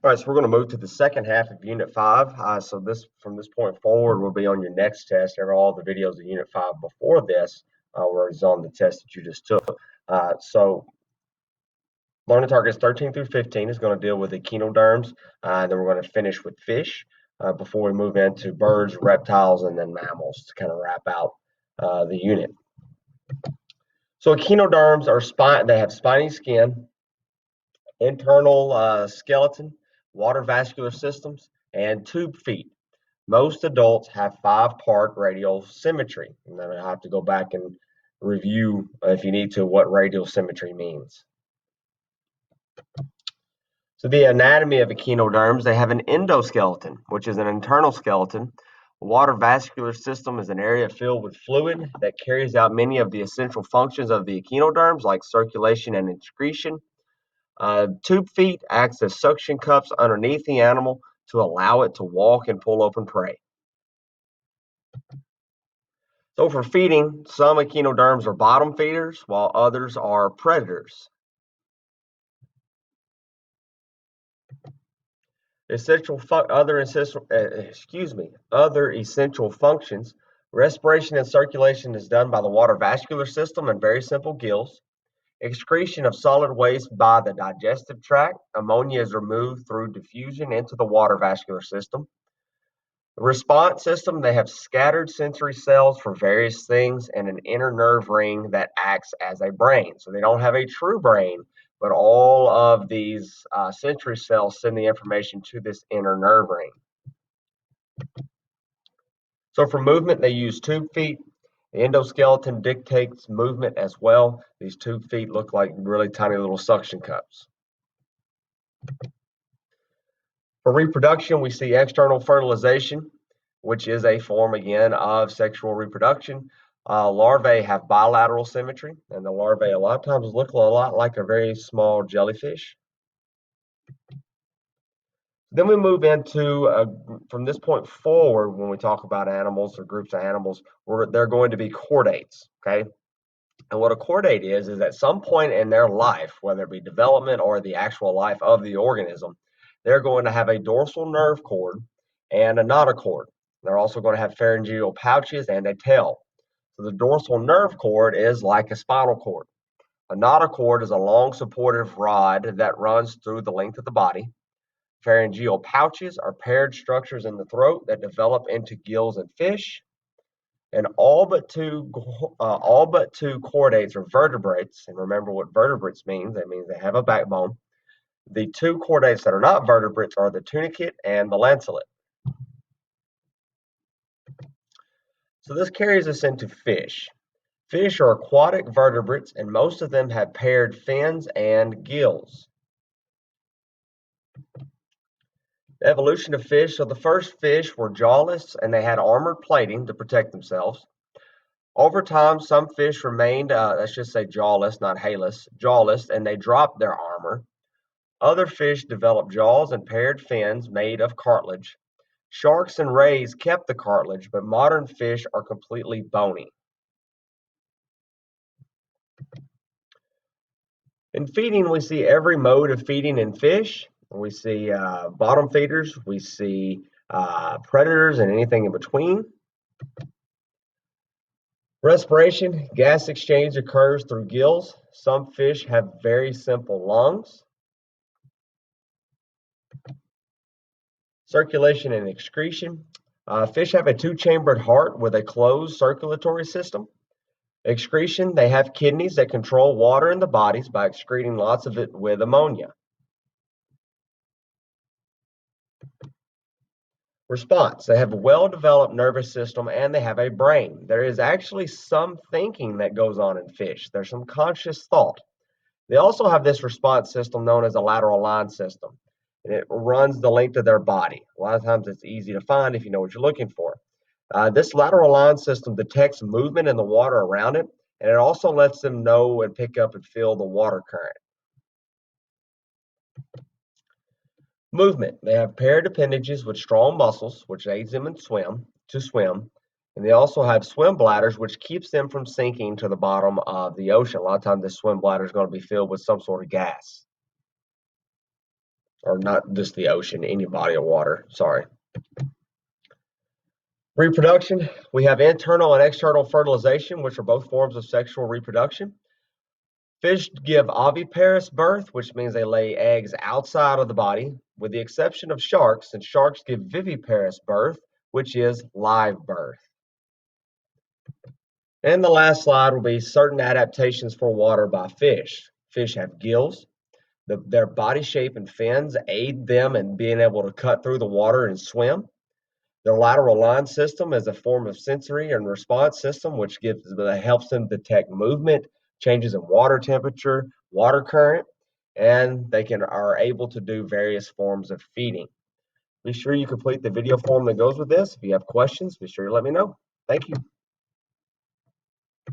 All right, so we're going to move to the second half of Unit 5. So from this point forward will be on your next test. All the videos of Unit 5 before this were on the test that you just took. So learning targets 13 through 15 is going to deal with echinoderms. Then we're going to finish with fish before we move into birds, reptiles, and then mammals to kind of wrap out the unit. So echinoderms they have spiny skin, internal skeleton, water vascular systems, and tube feet. Most adults have 5-part radial symmetry. And then I have to go back and review, if you need to, what radial symmetry means. So the anatomy of echinoderms, they have an endoskeleton, which is an internal skeleton. The water vascular system is an area filled with fluid that carries out many of the essential functions of the echinoderms, like circulation and excretion. Tube feet acts as suction cups underneath the animal to allow it to walk and pull open prey. So for feeding, some echinoderms are bottom feeders, while others are predators. Other essential functions. Respiration and circulation is done by the water vascular system and very simple gills. Excretion of solid waste by the digestive tract. Ammonia is removed through diffusion into the water vascular system. The response system, they have scattered sensory cells for various things and an inner nerve ring that acts as a brain. So they don't have a true brain, but all of these sensory cells send the information to this inner nerve ring. So for movement, they use tube feet. The endoskeleton dictates movement as well. These tube feet look like really tiny little suction cups. For reproduction, we see external fertilization, which is a form, again, of sexual reproduction. Larvae have bilateral symmetry, and the larvae a lot of times look a lot like a very small jellyfish. Then we move into, from this point forward, when we talk about animals or groups of animals, they're going to be chordates, okay? And what a chordate is at some point in their life, whether it be development or the actual life of the organism, they're going to have a dorsal nerve cord and a notochord. They're also going to have pharyngeal pouches and a tail. So the dorsal nerve cord is like a spinal cord. A notochord is a long supportive rod that runs through the length of the body. Pharyngeal pouches are paired structures in the throat that develop into gills in fish. And all but two chordates are vertebrates. And remember what vertebrates means. That means they have a backbone. The two chordates that are not vertebrates are the tunicate and the lancelet. So this carries us into fish. Fish are aquatic vertebrates, and most of them have paired fins and gills. The evolution of fish. So the first fish were jawless, and they had armored plating to protect themselves. Over time, some fish remained, let's just say jawless, not jawless, and they dropped their armor. Other fish developed jaws and paired fins made of cartilage. Sharks and rays kept the cartilage, but modern fish are completely bony. In feeding, we see every mode of feeding in fish. We see bottom feeders, we see predators, and anything in between. Respiration, gas exchange occurs through gills. Some fish have very simple lungs. Circulation and excretion. Fish have a two-chambered heart with a closed circulatory system. Excretion, they have kidneys that control water in the bodies by excreting lots of it with ammonia. Response, they have a well-developed nervous system and they have a brain. There is actually some thinking that goes on in fish. There's some conscious thought. They also have this response system known as a lateral line system, and it runs the length of their body. A lot of times it's easy to find if you know what you're looking for. This lateral line system detects movement in the water around it, and it also lets them know and pick up and feel the water current. Movement. They have paired appendages with strong muscles, which aids them to swim. And they also have swim bladders, which keeps them from sinking to the bottom of the ocean. A lot of times this swim bladder is going to be filled with some sort of gas. or not just the ocean, any body of water, sorry. Reproduction, we have internal and external fertilization, which are both forms of sexual reproduction. Fish give oviparous birth, which means they lay eggs outside of the body, with the exception of sharks, and sharks give viviparous birth, which is live birth. And the last slide will be certain adaptations for water by fish. Fish have gills. Their body shape and fins aid them in being able to cut through the water and swim. Their lateral line system is a form of sensory and response system, which helps them detect movement, changes in water temperature, water current, and they are able to do various forms of feeding. Be sure you complete the video form that goes with this. If you have questions, be sure to let me know. Thank you.